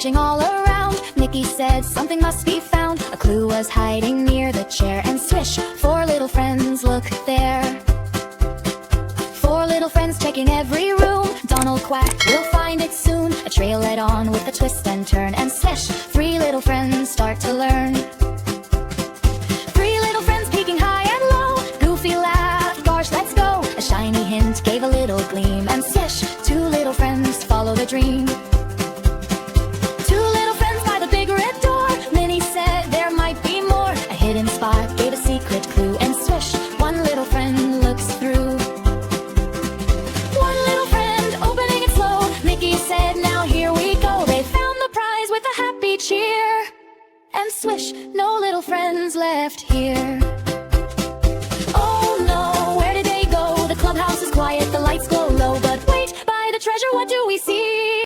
searching all around. Mickey said something must be found. A clue was hiding near the chair. And swish, 4 little friends look there. 4 little friends checking every room. Donald quacked, we'll find it soon. A trail led on with a twist and turn. And swish, 3 little friends start to learn. 3 little friends peeking high and low. Goofy laughed, Gawrsh, let's go. A shiny hint gave a little gleam. And swish, 2 little friends follow the dream. 2 little friends by the big red door. Minnie said there might be more. A hidden spot gave a secret clue. And swish, 1 little friend looks through. 1 little friend opening it slow. Mickey said, now here we go. They found the prize with a happy cheer. And swish, no little friends left here.